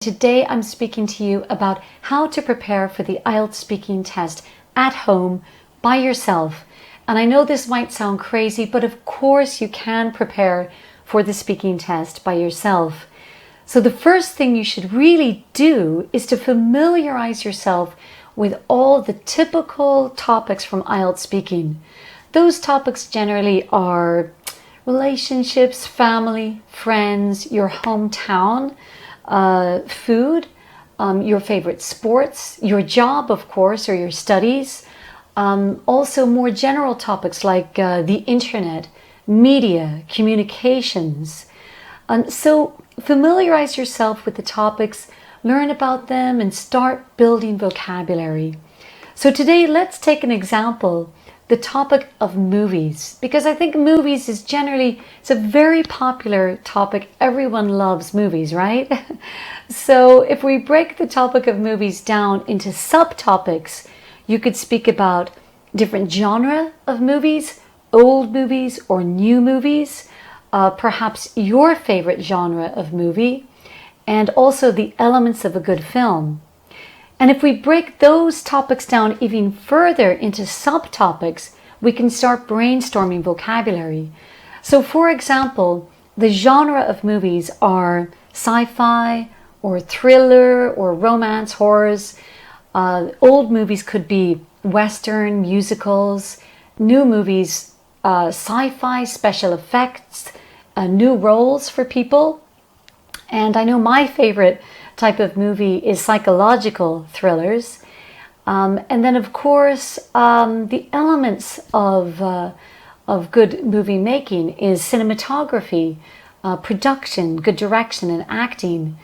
today I'm speaking to you about how to prepare for the IELTS speaking test at home by yourself. And I know this might sound crazy, but of course you can prepare for the speaking test by yourself. So the first thing you should really do is to familiarize yourself with all the typical topics from IELTS speaking. Those topics generally are relationships, family, friends, your hometown, food, your favorite sports, your job, of course, or your studies. Also more general topics like the internet, media, communications. So familiarize yourself with the topics, learn about them, and start building vocabulary. So today, let's take an example, the topic of movies, because I think movies is generally, it's a very popular topic. Everyone loves movies, right? So if we break the topic of movies down into subtopics, you could speak about different genre of movies, old movies or new movies, perhaps your favorite genre of movie, and also the elements of a good film. And if we break those topics down even further into subtopics, we can start brainstorming vocabulary. So for example, the genre of movies are sci-fi or thriller or romance, horrors. Old movies could be Western, musicals. New movies, sci-fi, special effects, new roles for people. And I know my favorite type of movie is psychological thrillers. And then, of course, the elements of good movie making is cinematography, production, good direction, and acting.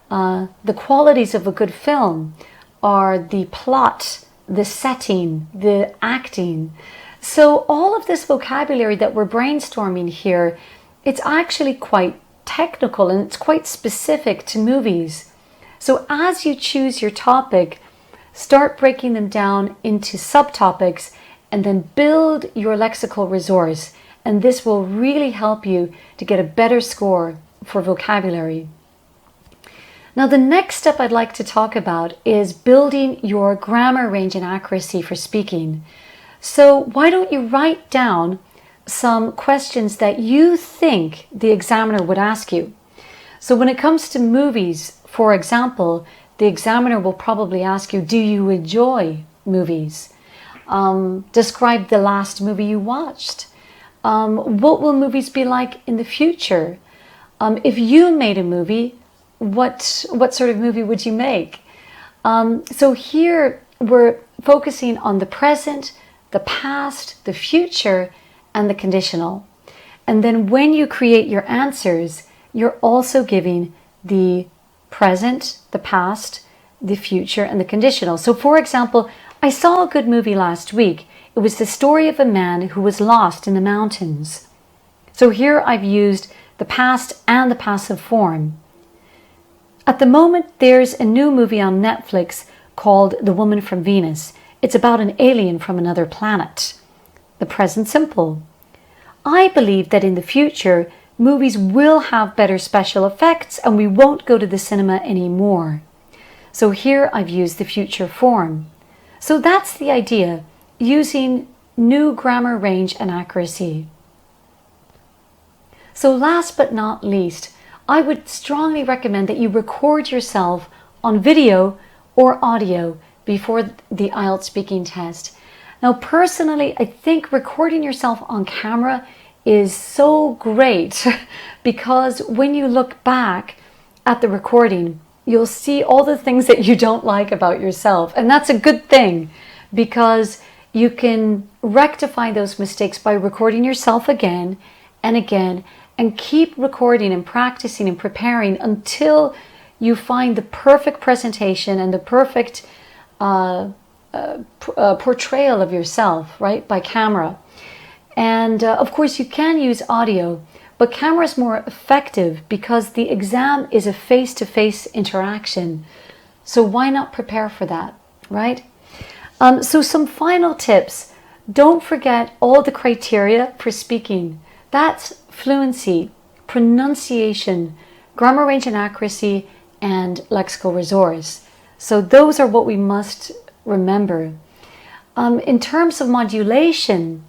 The qualities of a good film are the plot, the setting, the acting. So all of this vocabulary that we're brainstorming here, it's actually quite technical and it's quite specific to movies. So as you choose your topic, start breaking them down into subtopics and then build your lexical resource. And this will really help you to get a better score for vocabulary. Now, the next step I'd like to talk about is building your grammar range and accuracy for speaking. So why don't you write down some questions that you think the examiner would ask you? So when it comes to movies, for example, the examiner will probably ask you, do you enjoy movies? Describe the last movie you watched. What will movies be like in the future? If you made a movie, what sort of movie would you make? So here we're focusing on the present, the past, the future, and the conditional. And then when you create your answers, you're also giving the present, the past, the future, and the conditional. So for example, I saw a good movie last week. It was the story of a man who was lost in the mountains. So here I've used the past and the passive form. At the moment, there's a new movie on Netflix called The Woman from Venus. It's about an alien from another planet. The present simple. I believe that in the future, movies will have better special effects and we won't go to the cinema anymore. So here I've used the future form. So that's the idea, using new grammar range and accuracy. So last but not least, I would strongly recommend that you record yourself on video or audio before the IELTS speaking test. Now, personally, I think recording yourself on camera is so great because when you look back at the recording, you'll see all the things that you don't like about yourself. And that's a good thing because you can rectify those mistakes by recording yourself again and again, and keep recording and practicing and preparing until you find the perfect presentation and the perfect portrayal of yourself, right, by camera. And of course you can use audio, but camera is more effective because the exam is a face-to-face interaction. So why not prepare for that, right? So some final tips. Don't forget all the criteria for speaking. That's fluency, pronunciation, grammar range and accuracy, and lexical resource. So those are what we must remember. In terms of modulation,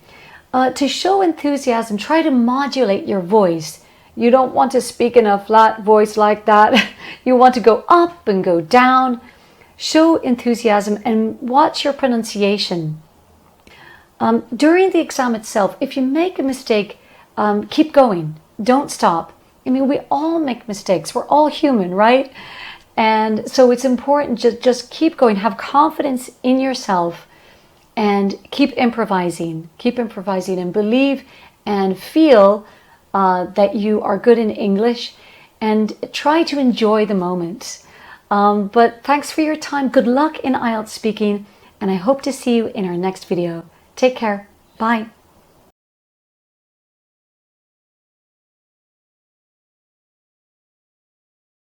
to show enthusiasm, try to modulate your voice. You don't want to speak in a flat voice like that. You want to go up and go down. Show enthusiasm and watch your pronunciation. During the exam itself, if you make a mistake, keep going. Don't stop. I mean, we all make mistakes. We're all human, right? And so it's important to just keep going. Have confidence in yourself and keep improvising. Keep improvising and believe and feel that you are good in English, and try to enjoy the moment. But thanks for your time. Good luck in IELTS speaking, and I hope to see you in our next video. Take care. Bye.